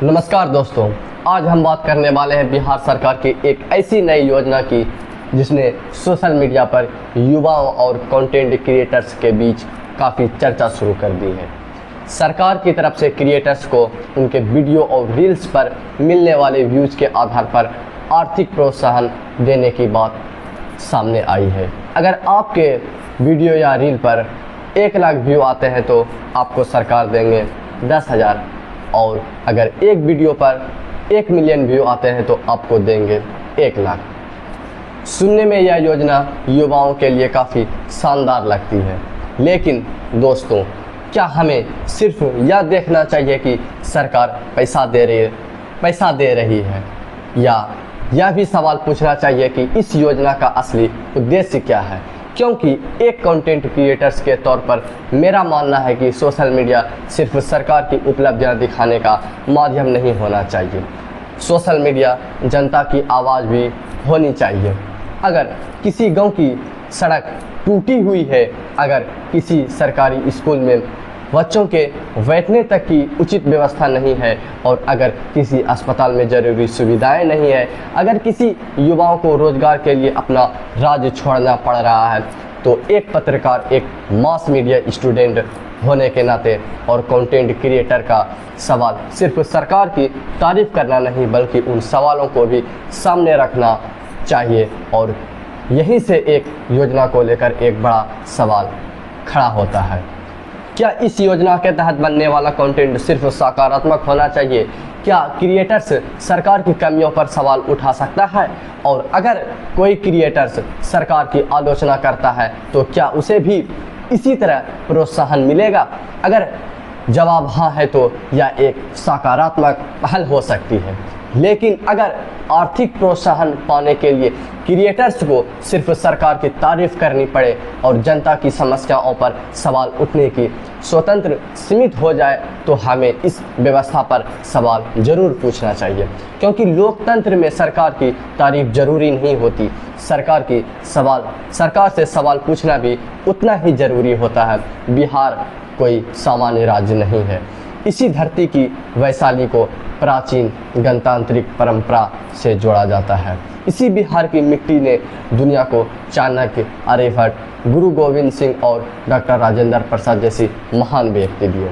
नमस्कार दोस्तों, आज हम बात करने वाले हैं बिहार सरकार की एक ऐसी नई योजना की जिसने सोशल मीडिया पर युवाओं और कंटेंट क्रिएटर्स के बीच काफ़ी चर्चा शुरू कर दी है। सरकार की तरफ से क्रिएटर्स को उनके वीडियो और रील्स पर मिलने वाले व्यूज़ के आधार पर आर्थिक प्रोत्साहन देने की बात सामने आई है। अगर आपके वीडियो या रील पर 1 लाख व्यू आते हैं तो आपको सरकार देंगे 10,000, और अगर एक वीडियो पर 1 मिलियन व्यू आते हैं तो आपको देंगे 1 लाख। सुनने में यह योजना युवाओं के लिए काफ़ी शानदार लगती है, लेकिन दोस्तों, क्या हमें सिर्फ यह देखना चाहिए कि सरकार पैसा दे रही है, या यह भी सवाल पूछना चाहिए कि इस योजना का असली उद्देश्य क्या है? क्योंकि एक कंटेंट क्रिएटर्स के तौर पर मेरा मानना है कि सोशल मीडिया सिर्फ सरकार की उपलब्धियां दिखाने का माध्यम नहीं होना चाहिए। सोशल मीडिया जनता की आवाज़ भी होनी चाहिए। अगर किसी गांव की सड़क टूटी हुई है, अगर किसी सरकारी स्कूल में बच्चों के बैठने तक की उचित व्यवस्था नहीं है, और अगर किसी अस्पताल में ज़रूरी सुविधाएं नहीं है, अगर किसी युवाओं को रोज़गार के लिए अपना राज्य छोड़ना पड़ रहा है, तो एक पत्रकार, एक मास मीडिया स्टूडेंट होने के नाते और कंटेंट क्रिएटर का सवाल सिर्फ सरकार की तारीफ़ करना नहीं, बल्कि उन सवालों को भी सामने रखना चाहिए। और यहीं से एक योजना को लेकर एक बड़ा सवाल खड़ा होता है। क्या इस योजना के तहत बनने वाला कंटेंट सिर्फ सकारात्मक होना चाहिए? क्या क्रिएटर्स सरकार की कमियों पर सवाल उठा सकता है? और अगर कोई क्रिएटर्स सरकार की आलोचना करता है तो क्या उसे भी इसी तरह प्रोत्साहन मिलेगा? अगर जवाब हाँ है तो यह एक सकारात्मक पहल हो सकती है, लेकिन अगर आर्थिक प्रोत्साहन पाने के लिए क्रिएटर्स को सिर्फ सरकार की तारीफ करनी पड़े और जनता की समस्याओं पर सवाल उठने की स्वतंत्र सीमित हो जाए, तो हमें इस व्यवस्था पर सवाल जरूर पूछना चाहिए। क्योंकि लोकतंत्र में सरकार की तारीफ जरूरी नहीं होती, सरकार से सवाल पूछना भी उतना ही जरूरी होता है। बिहार कोई सामान्य राज्य नहीं है। इसी धरती की वैशाली को प्राचीन गणतांत्रिक परंपरा से जोड़ा जाता है। इसी बिहार की मिट्टी ने दुनिया को चाणक्य, आर्यभट्ट, गुरु गोविंद सिंह और डॉक्टर राजेंद्र प्रसाद जैसी महान व्यक्ति दिए।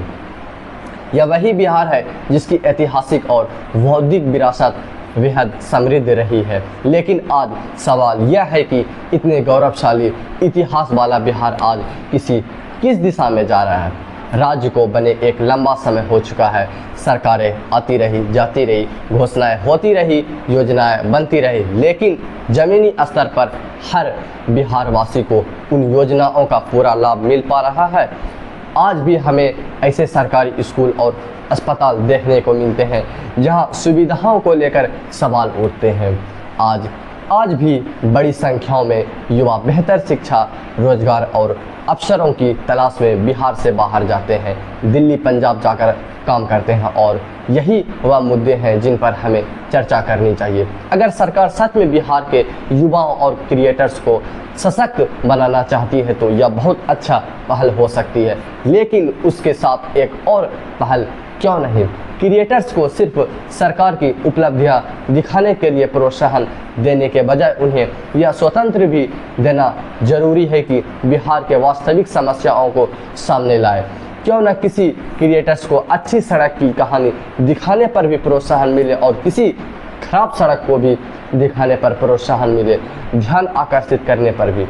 यह वही बिहार है जिसकी ऐतिहासिक और बौद्धिक विरासत बेहद समृद्ध रही है। लेकिन आज सवाल यह है कि इतने गौरवशाली इतिहास वाला बिहार आज किस दिशा में जा रहा है? राज्य को बने एक लंबा समय हो चुका है। सरकारें आती रही, जाती रही, घोषणाएं होती रही, योजनाएं बनती रही, लेकिन ज़मीनी स्तर पर हर बिहारवासी को उन योजनाओं का पूरा लाभ मिल पा रहा है? आज भी हमें ऐसे सरकारी स्कूल और अस्पताल देखने को मिलते हैं जहां सुविधाओं को लेकर सवाल उठते हैं। आज भी बड़ी संख्याओं में युवा बेहतर शिक्षा, रोजगार और अवसरों की तलाश में बिहार से बाहर जाते हैं, दिल्ली, पंजाब जाकर काम करते हैं, और यही वह मुद्दे हैं जिन पर हमें चर्चा करनी चाहिए। अगर सरकार सच में बिहार के युवाओं और क्रिएटर्स को सशक्त बनाना चाहती है तो यह बहुत अच्छा पहल हो सकती है, लेकिन उसके साथ एक और पहल क्यों नहीं? क्रिएटर्स को सिर्फ सरकार की उपलब्धियां दिखाने के लिए प्रोत्साहन देने के बजाय उन्हें यह स्वतंत्र भी देना जरूरी है कि बिहार के वास्तविक समस्याओं को सामने लाए। क्यों न किसी क्रिएटर्स को अच्छी सड़क की कहानी दिखाने पर भी प्रोत्साहन मिले और किसी खराब सड़क को भी दिखाने पर प्रोत्साहन मिले, ध्यान आकर्षित करने पर भी।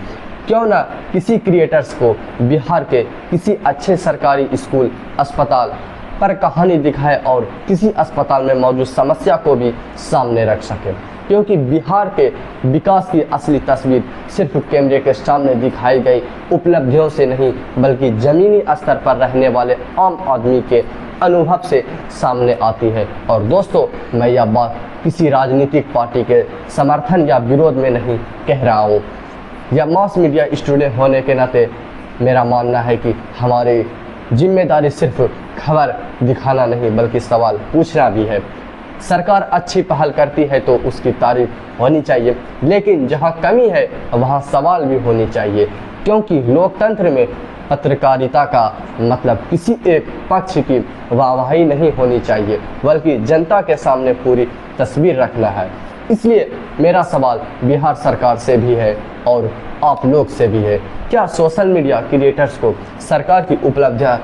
क्यों न किसी क्रिएटर्स को बिहार के किसी अच्छे सरकारी स्कूल, अस्पताल पर कहानी दिखाए और किसी अस्पताल में मौजूद समस्या को भी सामने रख सके। क्योंकि बिहार के विकास की असली तस्वीर सिर्फ कैमरे के सामने दिखाई गई उपलब्धियों से नहीं, बल्कि ज़मीनी स्तर पर रहने वाले आम आदमी के अनुभव से सामने आती है। और दोस्तों, मैं यह बात किसी राजनीतिक पार्टी के समर्थन या विरोध में नहीं कह रहा हूँ। यह मास मीडिया स्टूडेंट होने के नाते मेरा मानना है कि हमारी जिम्मेदारी सिर्फ खबर दिखाना नहीं, बल्कि सवाल पूछना भी है। सरकार अच्छी पहल करती है तो उसकी तारीफ होनी चाहिए, लेकिन जहां कमी है वहां सवाल भी होनी चाहिए। क्योंकि लोकतंत्र में पत्रकारिता का मतलब किसी एक पक्ष की वाहवाही नहीं होनी चाहिए, बल्कि जनता के सामने पूरी तस्वीर रखना है। इसलिए मेरा सवाल बिहार सरकार से भी है और आप लोग से भी है, क्या सोशल मीडिया क्रिएटर्स को सरकार की उपलब्धियां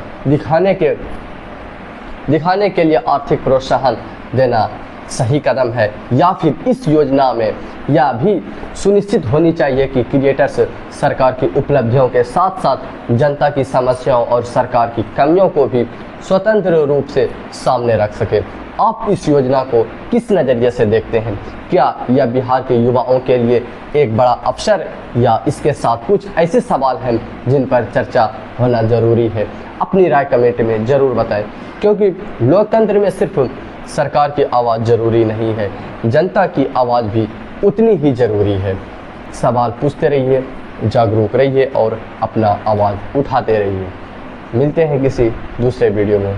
दिखाने के लिए आर्थिक प्रोत्साहन देना सही कदम है, या फिर इस योजना में यह भी सुनिश्चित होनी चाहिए कि क्रिएटर्स सरकार की उपलब्धियों के साथ साथ जनता की समस्याओं और सरकार की कमियों को भी स्वतंत्र रूप से सामने रख सके। आप इस योजना को किस नज़रिए से देखते हैं? क्या यह बिहार के युवाओं के लिए एक बड़ा अवसर, या इसके साथ कुछ ऐसे सवाल हैं जिन पर चर्चा होना ज़रूरी है? अपनी राय कमेंट में ज़रूर बताएं, क्योंकि लोकतंत्र में सिर्फ सरकार की आवाज़ ज़रूरी नहीं है, जनता की आवाज़ भी उतनी ही ज़रूरी है। सवाल पूछते रहिए, जागरूक रहिए और अपना आवाज़ उठाते रहिए। मिलते हैं किसी दूसरे वीडियो में।